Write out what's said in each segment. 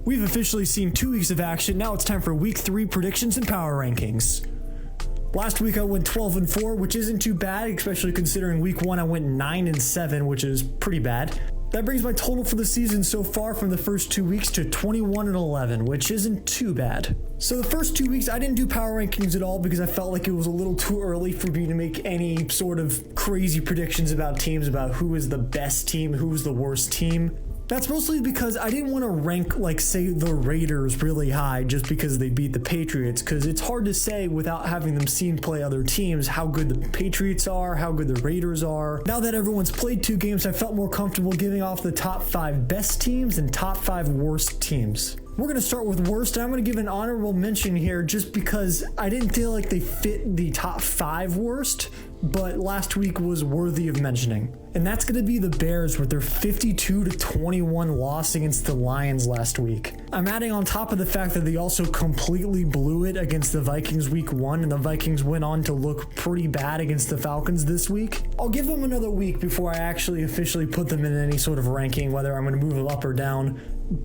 We've officially seen 2 weeks of action. Now it's time for week 3 predictions and power rankings. Last week I went 12-4, which isn't too bad, especially considering week 1 I went 9-7, which is pretty bad. That brings my total for the season so far from the first 2 weeks to 21-11, which isn't too bad. So the first 2 weeks I didn't do power rankings at all because I felt like it was a little too early for me to make any sort of crazy predictions about teams, about who is the best team, who's the worst team. That's mostly because I didn't want to rank, like, say, the Raiders really high just because they beat the Patriots, because it's hard to say without having them seen play other teams how good the Patriots are, how good the Raiders are. Now that everyone's played 2 games, I felt more comfortable giving off the top 5 best teams and top 5 worst teams. We're going to start with worst, and I'm going to give an honorable mention here just because I didn't feel like they fit the top 5 worst, but last week was worthy of mentioning. And that's going to be the Bears with their 52-21 loss against the Lions last week. I'm adding on top of the fact that they also completely blew it against the Vikings week 1, and the Vikings went on to look pretty bad against the Falcons this week. I'll give them another week before I actually officially put them in any sort of ranking, whether I'm going to move them up or down,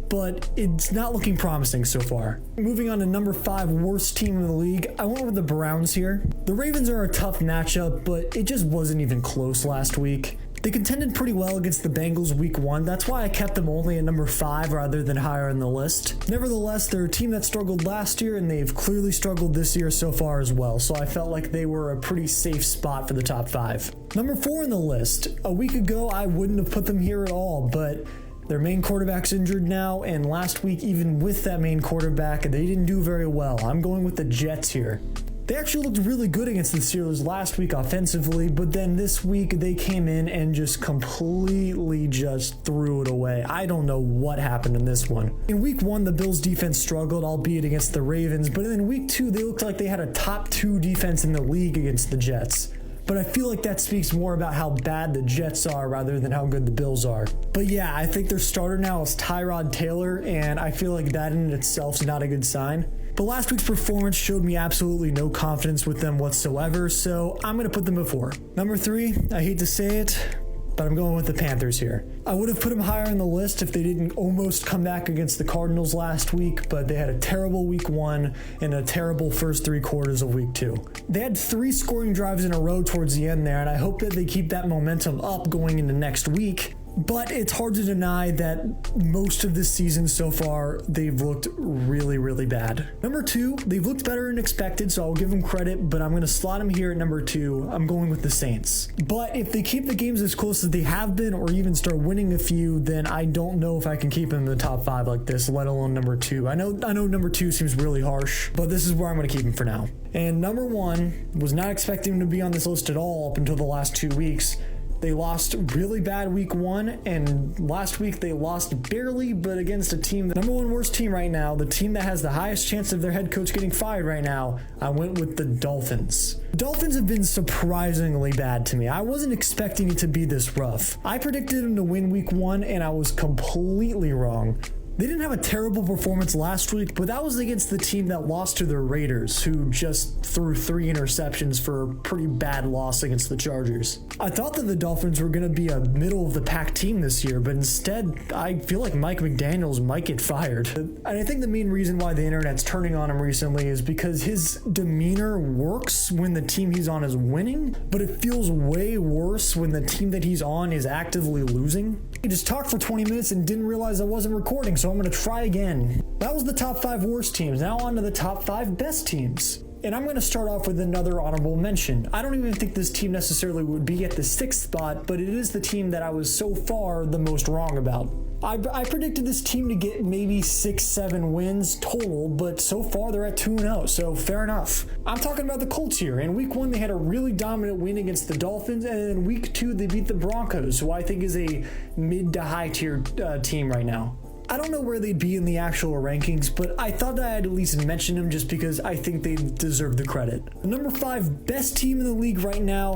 but it's not looking promising so far. Moving on to number 5 worst team in the league, I went with the Browns here. The Ravens are a tough matchup, but it just wasn't even close last week. They contended pretty well against the Bengals week 1. That's why I kept them only at number 5 rather than higher in the list. Nevertheless, they're a team that struggled last year, and they've clearly struggled this year so far as well, so I felt like they were a pretty safe spot for the top 5. Number 4 in the list. A week ago, I wouldn't have put them here at all, but their main quarterback's injured now, and last week, even with that main quarterback, they didn't do very well. I'm going with the Jets here. They actually looked really good against the Steelers last week offensively, but then this week they came in and just completely just threw it away. I don't know what happened in this one. In week 1, the Bills defense struggled, albeit against the Ravens, but in week 2, they looked like they had a top 2 defense in the league against the Jets. But I feel like that speaks more about how bad the Jets are rather than how good the Bills are. But yeah, I think their starter now is Tyrod Taylor, and I feel like that in itself is not a good sign. But last week's performance showed me absolutely no confidence with them whatsoever, so I'm going to put them before. Number 3, I hate to say it, but I'm going with the Panthers here. I would have put them higher on the list if they didn't almost come back against the Cardinals last week, but they had a terrible week 1 and a terrible first 3 quarters of week 2. They had 3 scoring drives in a row towards the end there, and I hope that they keep that momentum up going into next week. But it's hard to deny that most of this season so far, they've looked really, really bad. Number 2, they've looked better than expected, so I'll give them credit, but I'm going to slot them here at number 2. I'm going with the Saints. But if they keep the games as close as they have been, or even start winning a few, then I don't know if I can keep them in the top 5 like this, let alone number 2. I know number 2 seems really harsh, but this is where I'm going to keep them for now. And number 1, was not expecting them to be on this list at all up until the last 2 weeks. They lost really bad week 1, and last week they lost barely, but against a team, the number 1 worst team right now, the team that has the highest chance of their head coach getting fired right now. I went with the Dolphins. The Dolphins have been surprisingly bad to me. I wasn't expecting it to be this rough. I predicted them to win week 1, and I was completely wrong. They didn't have a terrible performance last week, but that was against the team that lost to the Raiders, who just threw 3 interceptions for a pretty bad loss against the Chargers. I thought that the Dolphins were going to be a middle-of-the-pack team this year, but instead, I feel like Mike McDaniels might get fired. And I think the main reason why the internet's turning on him recently is because his demeanor works when the team he's on is winning, but it feels way worse when the team that he's on is actively losing. He just talked for 20 minutes and didn't realize I wasn't recording, so I'm going to try again. That was the top 5 worst teams. Now on to the top 5 best teams. And I'm going to start off with another honorable mention. I don't even think this team necessarily would be at the 6th spot, but it is the team that I was so far the most wrong about. I predicted this team to get maybe 6-7 wins total, but so far they're at 2-0, so fair enough. I'm talking about the Colts here. In week 1, they had a really dominant win against the Dolphins, and in week 2, they beat the Broncos, who I think is a mid to high tier team right now. I don't know where they'd be in the actual rankings, but I thought that I'd at least mention them just because I think they deserve the credit. The number 5 best team in the league right now,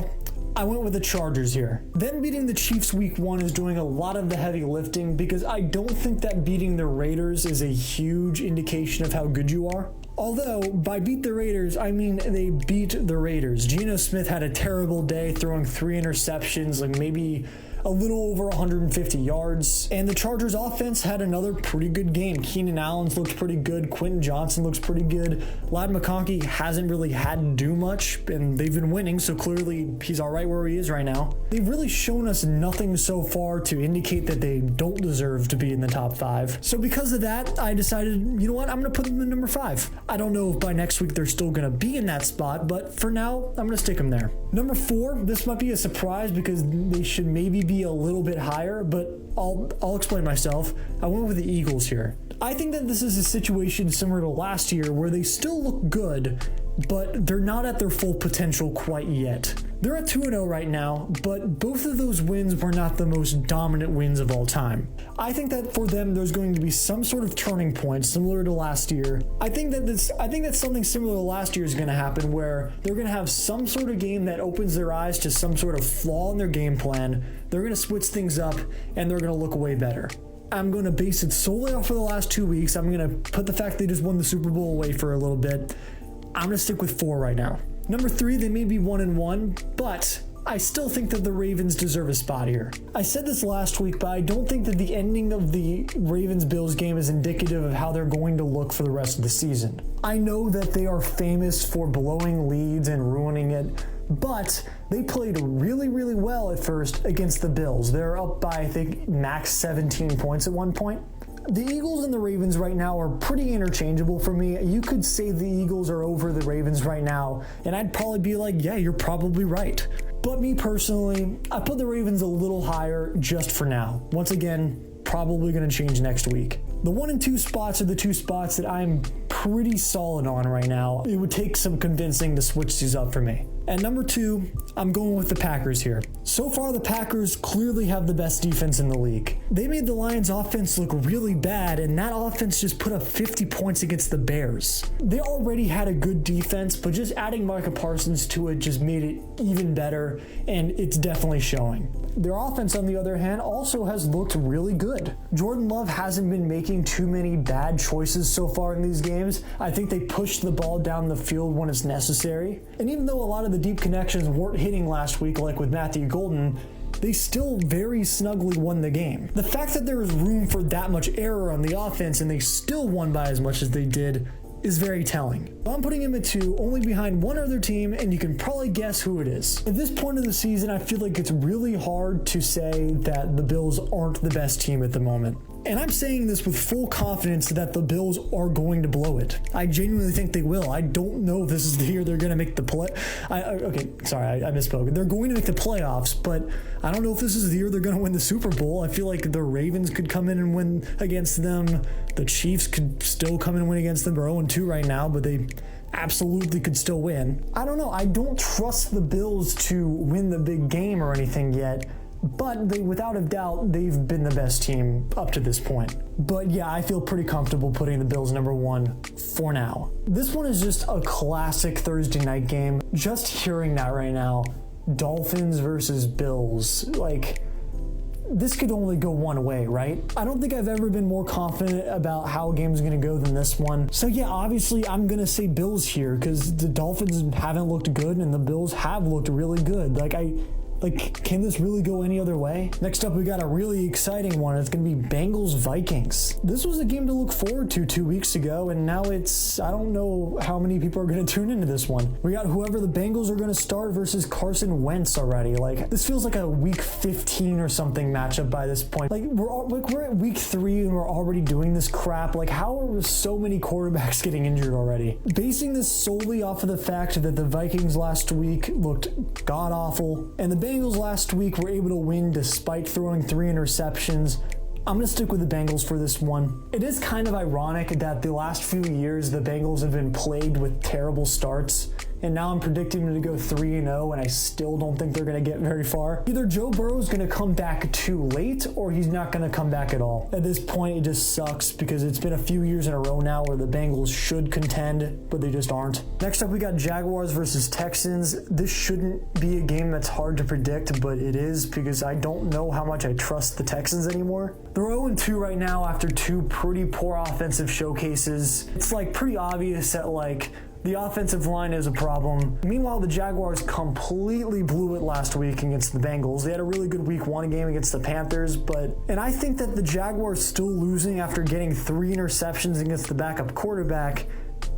I went with the Chargers here. Them beating the Chiefs week 1 is doing a lot of the heavy lifting because I don't think that beating the Raiders is a huge indication of how good you are. Although, by beat the Raiders, I mean they beat the Raiders. Geno Smith had a terrible day throwing 3 interceptions, like maybe a little over 150 yards. And the Chargers offense had another pretty good game. Keenan Allen's looked pretty good. Quentin Johnson looks pretty good. Ladd McConkey hasn't really had to do much, and they've been winning, so clearly he's all right where he is right now. They've really shown us nothing so far to indicate that they don't deserve to be in the top 5. So because of that, I decided, you know what, I'm going to put them in number 5. I don't know if by next week they're still going to be in that spot, but for now, I'm going to stick them there. Number 4, this might be a surprise because they should maybe be a little bit higher, but I'll explain myself. I went with the Eagles here. I think that this is a situation similar to last year where they still look good, but they're not at their full potential quite yet. They're at 2-0 right now, but both of those wins were not the most dominant wins of all time. I think that for them, there's going to be some sort of turning point similar to last year. I think that something similar to last year is going to happen, where they're going to have some sort of game that opens their eyes to some sort of flaw in their game plan. They're going to switch things up, and they're going to look way better. I'm going to base it solely off of the last 2 weeks. I'm going to put the fact they just won the Super Bowl away for a little bit. I'm going to stick with 4 right now. Number 3, they may be 1-1, but I still think that the Ravens deserve a spot here. I said this last week, but I don't think that the ending of the Ravens-Bills game is indicative of how they're going to look for the rest of the season. I know that they are famous for blowing leads and ruining it, but they played really, really well at first against the Bills. They're up by, I think, max 17 points at one point. The Eagles and the Ravens right now are pretty interchangeable for me. You could say the Eagles are over the Ravens right now, and I'd probably be like, yeah, you're probably right. But me personally, I put the Ravens a little higher just for now. Once again, probably going to change next week. The 1 and 2 spots are the 2 spots that I'm pretty solid on right now. It would take some convincing to switch these up for me. At number 2, I'm going with the Packers here. So far, the Packers clearly have the best defense in the league. They made the Lions' offense look really bad, and that offense just put up 50 points against the Bears. They already had a good defense, but just adding Micah Parsons to it just made it even better, and it's definitely showing. Their offense, on the other hand, also has looked really good. Jordan Love hasn't been making too many bad choices so far in these games. I think they pushed the ball down the field when it's necessary. And even though a lot of the deep connections weren't hitting last week, like with Matthew Golden, they still very snugly won the game. The fact that there was room for that much error on the offense and they still won by as much as they did is very telling. I'm putting him at 2, only behind one other team, and you can probably guess who it is. At this point of the season, I feel like it's really hard to say that the Bills aren't the best team at the moment. And I'm saying this with full confidence that the Bills are going to blow it. I genuinely think they will. I don't know if this is the year they're going to make the I misspoke. They're going to make the playoffs, but I don't know if this is the year they're going to win the Super Bowl. I feel like the Ravens could come in and win against them. The Chiefs could still come in and win against them. They're 0-2 right now, but they absolutely could still win. I don't know. I don't trust the Bills to win the big game or anything yet. But without a doubt, they've been the best team up to this point. But yeah, I feel pretty comfortable putting the Bills number 1 for now. This one is just a classic Thursday night game. Just hearing that right now, Dolphins versus Bills, this could only go one way, right? I don't think I've ever been more confident about how a game's going to go than this one. So yeah, obviously I'm going to say Bills here because the Dolphins haven't looked good and the Bills have looked really good. Can this really go any other way? Next up, we got a really exciting one. It's going to be Bengals-Vikings. This was a game to look forward to 2 weeks ago, and now I don't know how many people are going to tune into this one. We got whoever the Bengals are going to start versus Carson Wentz already. This feels like a week 15 or something matchup by this point. We're at week 3 and we're already doing this crap. How are so many quarterbacks getting injured already? Basing this solely off of the fact that the Vikings last week looked god-awful, and the Bengals last week were able to win despite throwing 3 interceptions. I'm going to stick with the Bengals for this one. It is kind of ironic that the last few years the Bengals have been plagued with terrible starts, and now I'm predicting them to go 3-0, and I still don't think they're going to get very far. Either Joe Burrow is going to come back too late, or he's not going to come back at all. At this point, it just sucks because it's been a few years in a row now where the Bengals should contend, but they just aren't. Next up, we got Jaguars versus Texans. This shouldn't be a game that's hard to predict, but it is because I don't know how much I trust the Texans anymore. They're 0-2 right now after 2 pretty poor offensive showcases. It's pretty obvious that The offensive line is a problem. Meanwhile, the Jaguars completely blew it last week against the Bengals. They had a really good week 1 game against the Panthers, and I think that the Jaguars still losing after getting 3 interceptions against the backup quarterback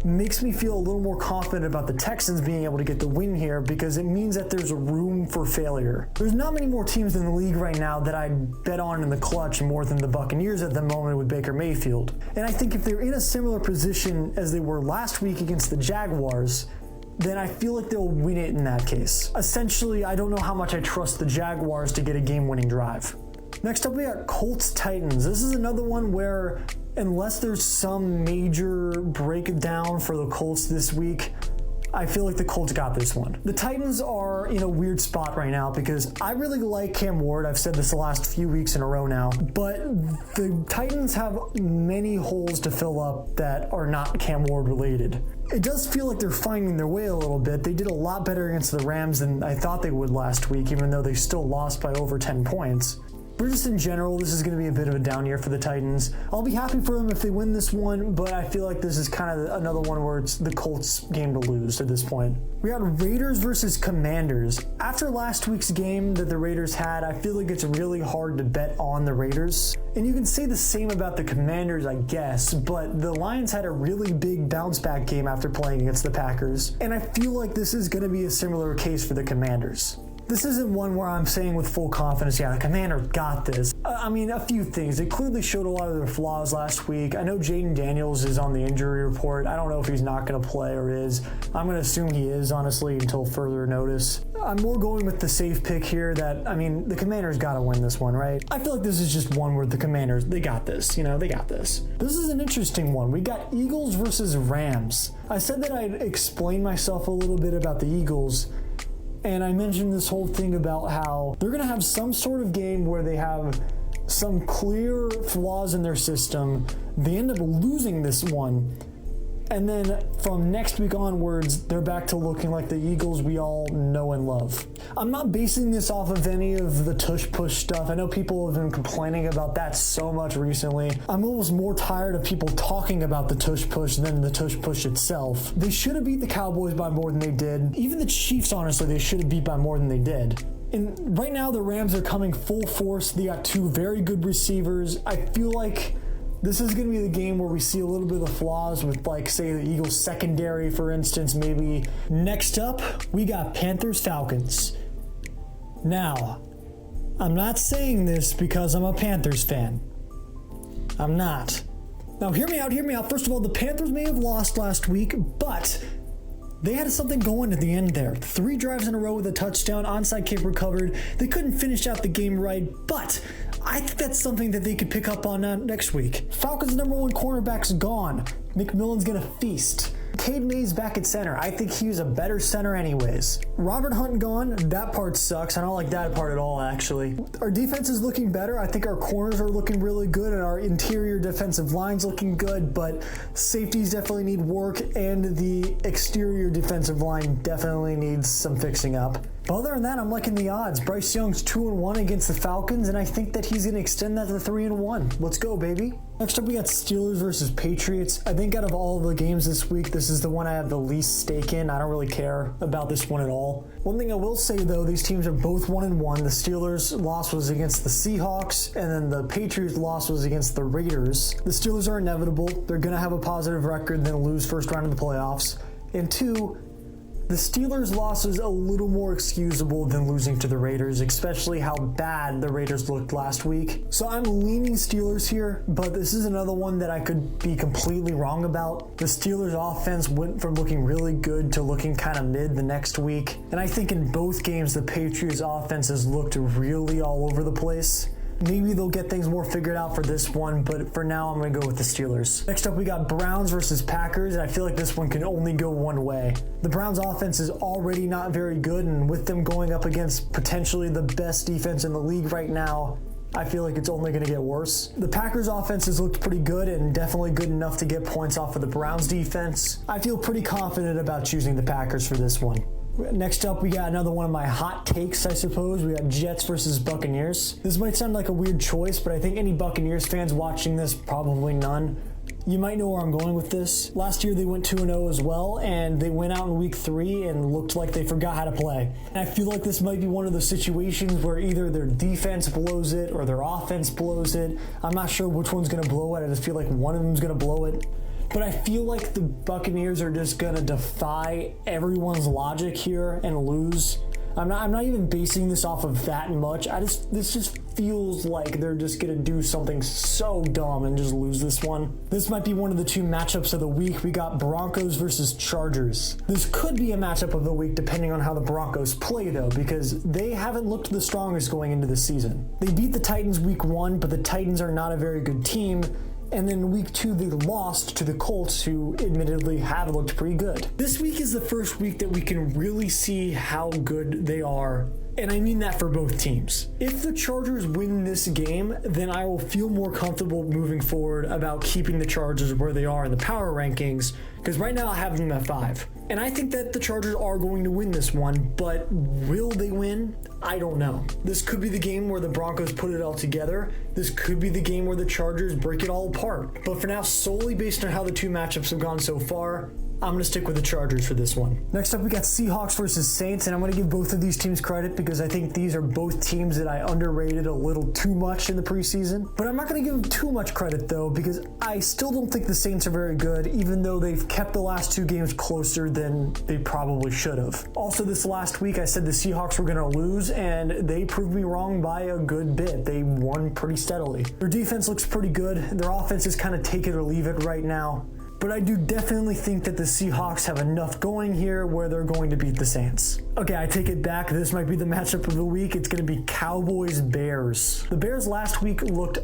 makes me feel a little more confident about the Texans being able to get the win here, because it means that there's room for failure. There's not many more teams in the league right now that I'd bet on in the clutch more than the Buccaneers at the moment with Baker Mayfield. And I think if they're in a similar position as they were last week against the Jaguars, then I feel like they'll win it in that case. Essentially, I don't know how much I trust the Jaguars to get a game-winning drive. Next up, we got Colts-Titans. This is another one where, unless there's some major breakdown for the Colts this week, I feel like the Colts got this one. The Titans are in a weird spot right now because I really like Cam Ward. I've said this the last few weeks in a row now, but the Titans have many holes to fill up that are not Cam Ward related. It does feel like they're finding their way a little bit. They did a lot better against the Rams than I thought they would last week, even though they still lost by over 10 points. But just in general, this is going to be a bit of a down year for the Titans. I'll be happy for them if they win this one, but I feel like this is kind of another one where it's the Colts' game to lose at this point. We got Raiders versus Commanders. After last week's game that the Raiders had, I feel like it's really hard to bet on the Raiders. And you can say the same about the Commanders, I guess, but the Lions had a really big bounce back game after playing against the Packers, and I feel like this is going to be a similar case for the Commanders. This isn't one where I'm saying with full confidence, yeah, the Commander got this. I mean, a few things. They clearly showed a lot of their flaws last week. I know Jaden Daniels is on the injury report. I don't know if he's not going to play or is. I'm going to assume he is, honestly, until further notice. I'm more going with the safe pick here that, I mean, the Commanders got to win this one, right? I feel like this is just one where the Commanders, they got this. They got this. This is an interesting one. We got Eagles versus Rams. I said that I'd explain myself a little bit about the Eagles, and I mentioned this whole thing about how they're going to have some sort of game where they have some clear flaws in their system. They end up losing this one. And then from next week onwards, they're back to looking like the Eagles we all know and love. I'm not basing this off of any of the tush-push stuff. I know people have been complaining about that so much recently. I'm almost more tired of people talking about the tush-push than the tush-push itself. They should have beat the Cowboys by more than they did. Even the Chiefs, honestly, they should have beat by more than they did. And right now, the Rams are coming full force. They got 2 very good receivers. I feel like this is going to be the game where we see a little bit of the flaws with, like, say, the Eagles secondary, for instance, maybe. Next up, we got Panthers-Falcons. Now, I'm not saying this because I'm a Panthers fan. I'm not. Now, hear me out. First of all, the Panthers may have lost last week, but they had something going at the end there. 3 drives in a row with a touchdown, onside kick recovered. They couldn't finish out the game right, but I think that's something that they could pick up on next week. Falcons' number 1 cornerback's gone. McMillan's gonna feast. Cade Mays back at center. I think he was a better center anyways. Robert Hunt gone. That part sucks. I don't like that part at all, actually. Our defense is looking better. I think our corners are looking really good and our interior defensive line's looking good, but safeties definitely need work and the exterior defensive line definitely needs some fixing up. But other than that, I'm liking the odds. Bryce Young's 2-1 against the Falcons, and I think that he's going to extend that to 3-1. Let's go, baby. Next up, we got Steelers versus Patriots. I think out of all of the games this week, this is the one I have the least stake in. I don't really care about this one at all. One thing I will say, though, these teams are both 1-1. The Steelers' loss was against the Seahawks, and then the Patriots' loss was against the Raiders. The Steelers are inevitable. They're going to have a positive record, then lose first round of the playoffs. And 2, the Steelers' loss is a little more excusable than losing to the Raiders, especially how bad the Raiders looked last week. So I'm leaning Steelers here, but this is another one that I could be completely wrong about. The Steelers' offense went from looking really good to looking kind of mid the next week. And I think in both games, the Patriots' offense has looked really all over the place. Maybe they'll get things more figured out for this one, but for now, I'm going to go with the Steelers. Next up, we got Browns versus Packers, and I feel like this one can only go one way. The Browns' offense is already not very good, and with them going up against potentially the best defense in the league right now, I feel like it's only going to get worse. The Packers' offense has looked pretty good and definitely good enough to get points off of the Browns' defense. I feel pretty confident about choosing the Packers for this one. Next up, we got another one of my hot takes, I suppose. We got Jets versus Buccaneers. This might sound like a weird choice, but I think any Buccaneers fans watching this, probably none, You might know where I'm going with this. Last year they went 2-0 as well, and they went out in week 3 and looked like they forgot how to play. And I feel like this might be one of those situations where either their defense blows it or their offense blows it. I'm not sure which one's going to blow it. I just feel like one of them's going to blow it. But I feel like the Buccaneers are just going to defy everyone's logic here and lose. I'm not even basing this off of that much. This just feels like they're just gonna do something so dumb and just lose this one. This might be one of the 2 matchups of the week. We got Broncos versus Chargers. This could be a matchup of the week depending on how the Broncos play though, because they haven't looked the strongest going into the season. They beat the Titans week 1, but the Titans are not a very good team. And then week 2, they lost to the Colts, who admittedly have looked pretty good. This week is the first week that we can really see how good they are. And I mean that for both teams. If the Chargers win this game, then I will feel more comfortable moving forward about keeping the Chargers where they are in the power rankings, because right now I have them at 5. And I think that the Chargers are going to win this one, but will they win? I don't know. This could be the game where the Broncos put it all together. This could be the game where the Chargers break it all apart. But for now, solely based on how the 2 matchups have gone so far, I'm going to stick with the Chargers for this one. Next up, we got Seahawks versus Saints, and I'm going to give both of these teams credit because I think these are both teams that I underrated a little too much in the preseason. But I'm not going to give them too much credit, though, because I still don't think the Saints are very good, even though they've kept the last 2 games closer than they probably should have. Also, this last week, I said the Seahawks were going to lose, and they proved me wrong by a good bit. They won pretty steadily. Their defense looks pretty good. Their offense is kind of take it or leave it right now. But I do definitely think that the Seahawks have enough going here where they're going to beat the Saints. Okay, I take it back. This might be the matchup of the week. It's going to be Cowboys-Bears. The Bears last week looked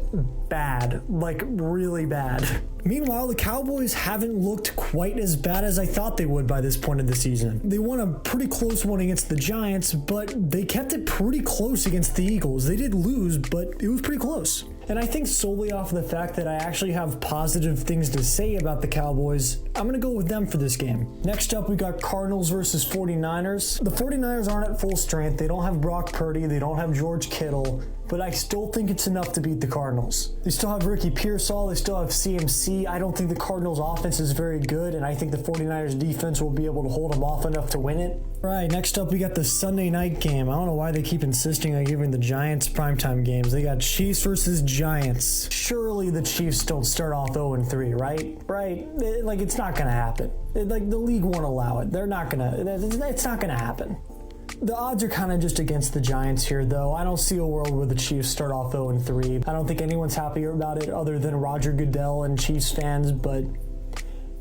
bad, like really bad. Meanwhile, the Cowboys haven't looked quite as bad as I thought they would by this point of the season. They won a pretty close one against the Giants, but they kept it pretty close against the Eagles. They did lose, but it was pretty close. And I think solely off of the fact that I actually have positive things to say about the Cowboys, I'm going to go with them for this game. Next up, we got Cardinals versus 49ers. The 49ers aren't at full strength. They don't have Brock Purdy. They don't have George Kittle. But I still think it's enough to beat the Cardinals. They still have Ricky Pearsall. They still have CMC. I don't think the Cardinals offense is very good, and I think the 49ers defense will be able to hold them off enough to win it. All right, next up we got the Sunday night game. I don't know why they keep insisting on giving the Giants primetime games. They got Chiefs versus Giants. Surely the Chiefs don't start off 0-3, right? Right? Like, it's not going to happen. Like, the league won't allow it. They're not going to, it's not going to happen. The odds are kind of just against the Giants here, though. I don't see a world where the Chiefs start off 0-3. I don't think anyone's happier about it other than Roger Goodell and Chiefs fans, but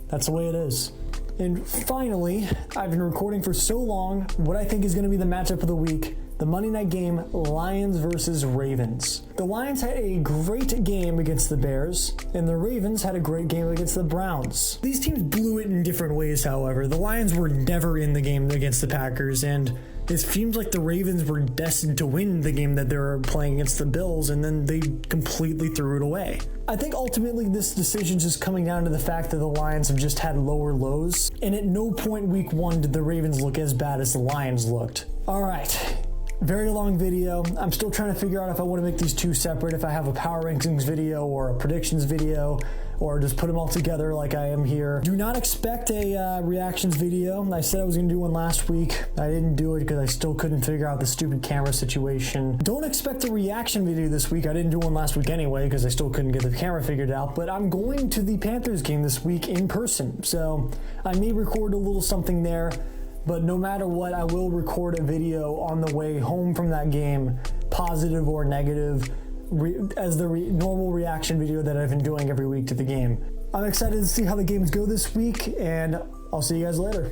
that's the way it is. And finally, I've been recording for so long what I think is going to be the matchup of the week, the Monday night game, Lions versus Ravens. The Lions had a great game against the Bears, and the Ravens had a great game against the Browns. These teams blew it in different ways, however. The Lions were never in the game against the Packers, and it seems like the Ravens were destined to win the game that they were playing against the Bills, and then they completely threw it away. I think ultimately this decision is just coming down to the fact that the Lions have just had lower lows, and at no point week 1 did the Ravens look as bad as the Lions looked. All right. Very long video. I'm still trying to figure out if I want to make these 2 separate, if I have a power rankings video or a predictions video, or just put them all together like I am here. Do not expect a reactions video. I said I was going to do one last week. I didn't do it because I still couldn't figure out the stupid camera situation. Don't expect a reaction video this week. I didn't do one last week anyway because I still couldn't get the camera figured out, but I'm going to the Panthers game this week in person, so I may record a little something there. But no matter what, I will record a video on the way home from that game, positive or negative, as the normal reaction video that I've been doing every week to the game. I'm excited to see how the games go this week, and I'll see you guys later.